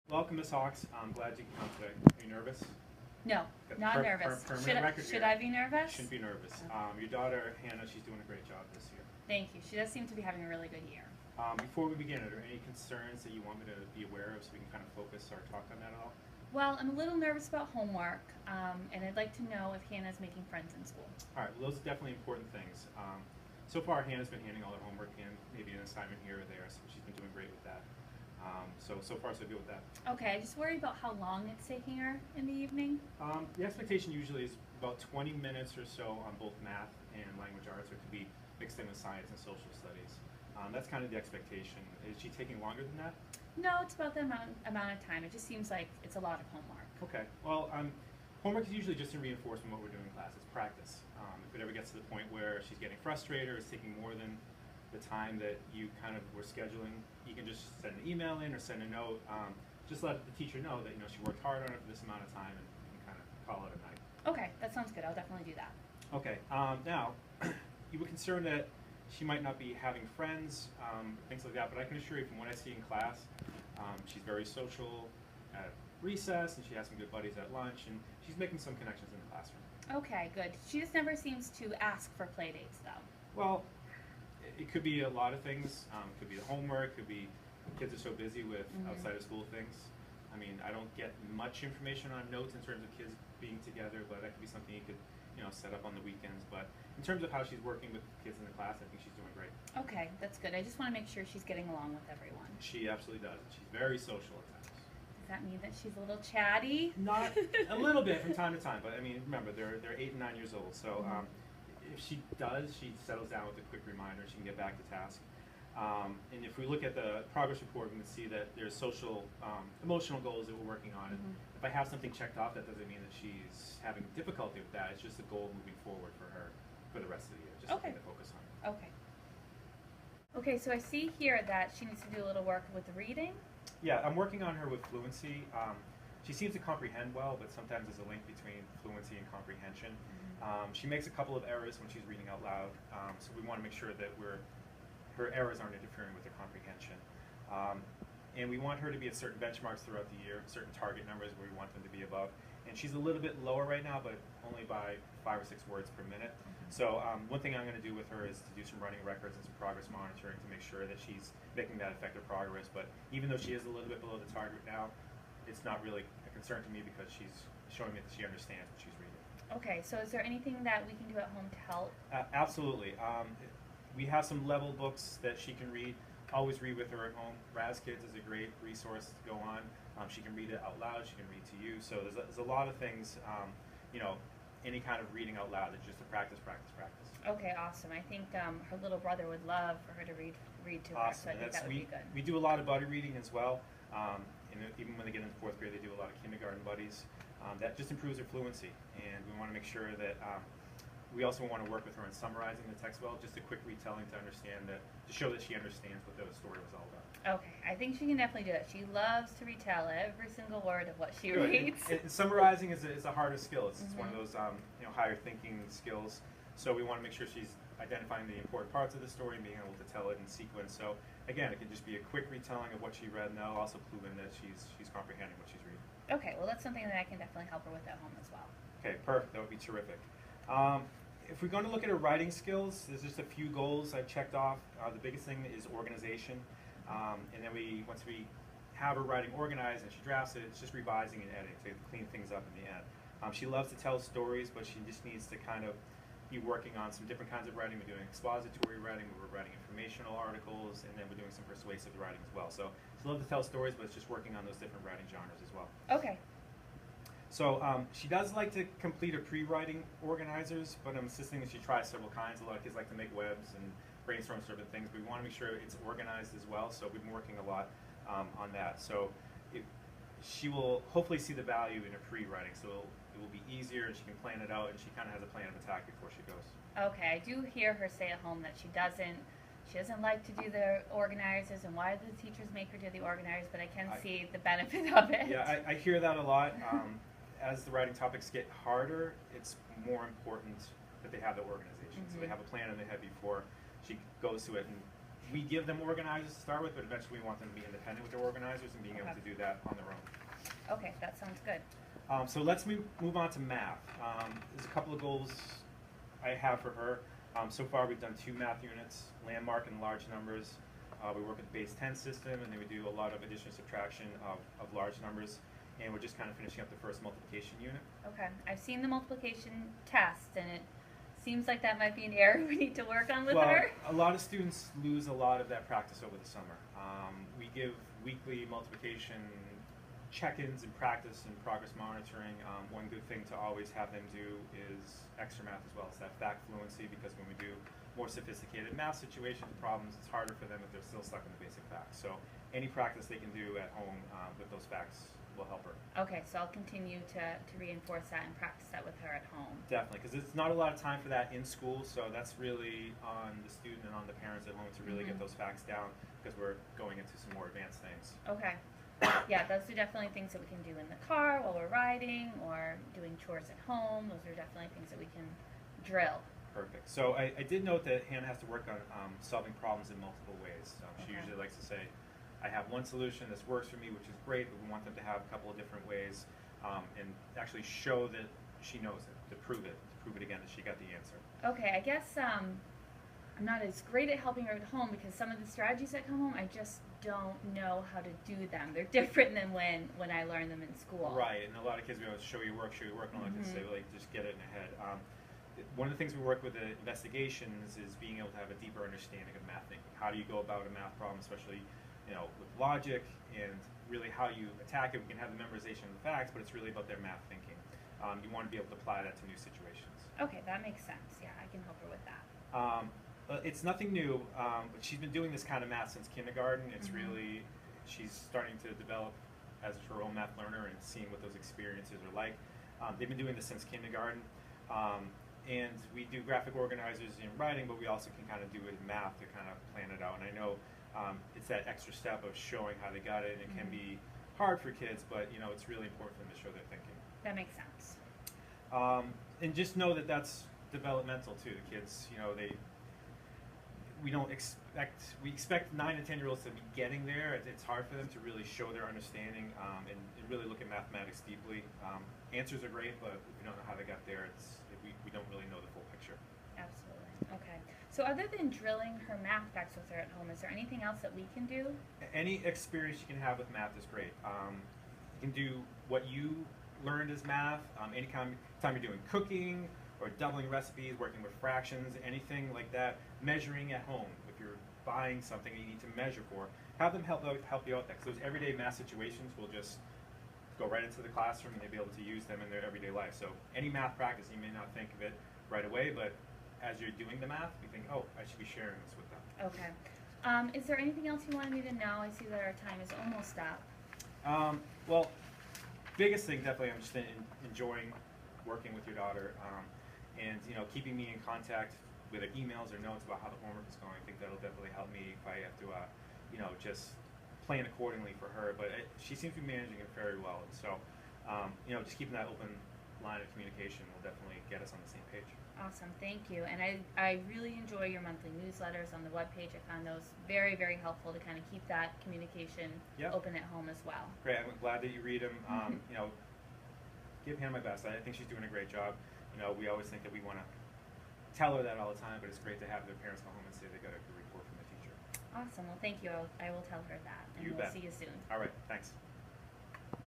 Welcome, Miss Hawks. I'm glad you can come today. Are you nervous? No, Got not nervous. permanent record Should here. I be nervous? Shouldn't be nervous. Okay. Your daughter, Hannah, she's doing a great job this year. Thank you. She does seem to be having a really good year. Before we begin, are there any concerns that you want me to be aware of so we can kind of focus our talk on that at all? Well, I'm a little nervous about homework, and I'd like to know if Hannah's making friends in school. All right, well, those are definitely important things. So far, Hannah's been handing all her homework in, maybe an assignment here or there, so she's been doing great with that. So far, so good with that. Okay, I just worry about how long it's taking her in the evening. The expectation usually is about 20 minutes or so on both math and language arts, or it could be mixed in with science and social studies. That's kind of the expectation. Is she taking longer than that? No, it's about the amount of time. It just seems like it's a lot of homework. Okay. Well, homework is usually just to reinforce what we're doing in class. It's practice. If it ever gets to the point where she's getting frustrated or it's taking more than the time that you kind of were scheduling, you can just send an email in or send a note. Just let the teacher know that she worked hard on it for this amount of time, and you can kind of call it a night. Okay, that sounds good. I'll definitely do that. Okay. Now, you were concerned that she might not be having friends, things like that, but I can assure you from what I see in class, she's very social at recess, and she has some good buddies at lunch, and she's making some connections in the classroom. Okay, good. She just never seems to ask for play dates, though. Well, it could be a lot of things. It could be the homework, it could be kids are so busy with outside of school things. I mean, I don't get much information on notes in terms of kids being together, but that could be something you could set up on the weekends. But in terms of how she's working with kids in the class, I think she's doing great. Okay, that's good. I just want to make sure she's getting along with everyone. She absolutely does. She's very social at times. Does that mean that she's a little chatty? Not a little bit from time to time, but I mean, remember they're 8 and 9 years old, so if she does, she settles down with a quick reminder. She can get back to task. And if we look at the progress report, we can see that there's social, emotional goals that we're working on. And if I have something checked off, that doesn't mean that she's having difficulty with that. It's just a goal moving forward for her for the rest of the year. Just something to focus on. Okay. Okay, so I see here that she needs to do a little work with reading. Yeah, I'm working on her with fluency. She seems to comprehend well, but sometimes there's a link between fluency and comprehension. She makes a couple of errors when she's reading out loud, so we want to make sure that her errors aren't interfering with her comprehension. And we want her to be at certain benchmarks throughout the year, certain target numbers where we want them to be above. And she's a little bit lower right now, but only by 5 or 6 words per minute. So one thing I'm going to do with her is to do some running records and some progress monitoring to make sure that she's making that effective progress. But even though she is a little bit below the target now, it's not really a concern to me because she's showing me that she understands what she's reading. Okay, so is there anything that we can do at home to help? Absolutely. We have some level books that she can read. Always read with her at home. Raz Kids is a great resource to go on. She can read it out loud. She can read to you. So there's a lot of things, any kind of reading out loud. It's just a practice. Okay, awesome. I think her little brother would love for her to read to her. Awesome. So I think that would be good. We do a lot of buddy reading as well. And even when they get into 4th grade, they do a lot of kindergarten buddies. That just improves her fluency. And we want to make sure that we also want to work with her on summarizing the text well, just a quick retelling to show that she understands what the story was all about. Okay, I think she can definitely do it. She loves to retell every single word of what she reads. And summarizing is a harder skill. It's one of those higher thinking skills. So we want to make sure she's identifying the important parts of the story and being able to tell it in sequence. So again, it can just be a quick retelling of what she read, and that'll also clue in that she's comprehending what she's reading. Okay, well that's something that I can definitely help her with at home as well. Okay, perfect. That would be terrific. If we're going to look at her writing skills, there's just a few goals I've checked off. The biggest thing is organization. And then once we have her writing organized and she drafts it, it's just revising and editing to clean things up in the end. She loves to tell stories, but she just needs to kind of be working on some different kinds of writing. We're doing expository writing, we're writing informational articles, and then we're doing some persuasive writing as well. So she loves to tell stories, but it's just working on those different writing genres as well. Okay. So she does like to complete her pre-writing organizers, but I'm insisting that she tries several kinds. A lot of kids like to make webs and brainstorm certain things, but we want to make sure it's organized as well. So we've been working a lot on that. So she will hopefully see the value in her pre-writing. So it will be easier, and she can plan it out, and she kind of has a plan of attack before she goes. Okay, I do hear her say at home that she doesn't like to do the organizers, and why do the teachers make her do the organizers, but I can see the benefit of it. Yeah, I hear that a lot. As the writing topics get harder, it's more important that they have the organization. So they have a plan in their head before she goes to it, and we give them organizers to start with, but eventually we want them to be independent with their organizers and being able to do that on their own. Okay, that sounds good. So let's move on to math. There's a couple of goals I have for her. So far we've done 2 math units, landmark and large numbers. We work with the base 10 system, and then we do a lot of addition and subtraction of large numbers. And we're just kind of finishing up the first multiplication unit. Okay, I've seen the multiplication test, and it seems like that might be an area we need to work on with her. A lot of students lose a lot of that practice over the summer. We give weekly multiplication check-ins and practice and progress monitoring. One good thing to always have them do is extra math as well. It's that fact fluency, because when we do more sophisticated math situations, problems, it's harder for them if they're still stuck in the basic facts. So any practice they can do at home with those facts will help her. Okay, so I'll continue to reinforce that and practice that with her at home. Definitely, because it's not a lot of time for that in school, so that's really on the student and on the parents at home to really get those facts down, because we're going into some more advanced things. Okay. Yeah, those are definitely things that we can do in the car while we're riding or doing chores at home. Those are definitely things that we can drill. Perfect. So I did note that Hannah has to work on solving problems in multiple ways. She usually likes to say, I have one solution, this works for me, which is great, but we want them to have a couple of different ways and actually show that she knows it, to prove it again that she got the answer. Okay, I guess I'm not as great at helping her at home because some of the strategies that come home, I just don't know how to do them. They're different than when I learn them in school. Right, and a lot of kids, we always show you work, and I like to say, like, just get it in the head. One of the things we work with the investigations is being able to have a deeper understanding of math thinking. How do you go about a math problem, especially with logic, and really how you attack it. We can have the memorization of the facts, but it's really about their math thinking. You want to be able to apply that to new situations. Okay, that makes sense. Yeah, I can help her with that. It's nothing new, but she's been doing this kind of math since kindergarten. It's really, she's starting to develop as her own math learner and seeing what those experiences are like. They've been doing this since kindergarten. And we do graphic organizers in writing, but we also can kind of do it in math to kind of plan it out. And I know it's that extra step of showing how they got it. It can be hard for kids, but it's really important for them to show their thinking. That makes sense. And just know that that's developmental too. The kids, we expect 9 and 10-year-olds to be getting there. It's hard for them to really show their understanding and really look at mathematics deeply. Answers are great, but if we don't know how they got there, we don't really know the full picture. Absolutely. Okay. So other than drilling her math facts with her at home, is there anything else that we can do? Any experience you can have with math is great. You can do what you learned as math, any time you're doing cooking or doubling recipes, working with fractions, anything like that. Measuring at home, if you're buying something you need to measure for, have them help you out there. Because those everyday math situations will just go right into the classroom and they'll be able to use them in their everyday life. So any math practice, you may not think of it right away, but as you're doing the math, you think, oh, I should be sharing this with them. Okay. Is there anything else you wanted me to know? I see that our time is almost up. Well, biggest thing, definitely, I'm just enjoying working with your daughter and keeping me in contact with emails or notes about how the homework is going. I think that'll definitely help me if I have to just plan accordingly for her, but she seems to be managing it very well, and so just keeping that open line of communication will definitely get us on the same page. Awesome, thank you. And I really enjoy your monthly newsletters on the webpage. I found those very, very helpful to kind of keep that communication open at home as well. Great, I'm glad that you read them. Give Hannah my best. I think she's doing a great job. We always think that we want to tell her that all the time, but it's great to have their parents go home and say they got a good report from the teacher. Awesome. Well, thank you. I will tell her that. And You we'll bet. see you soon. All right. Thanks.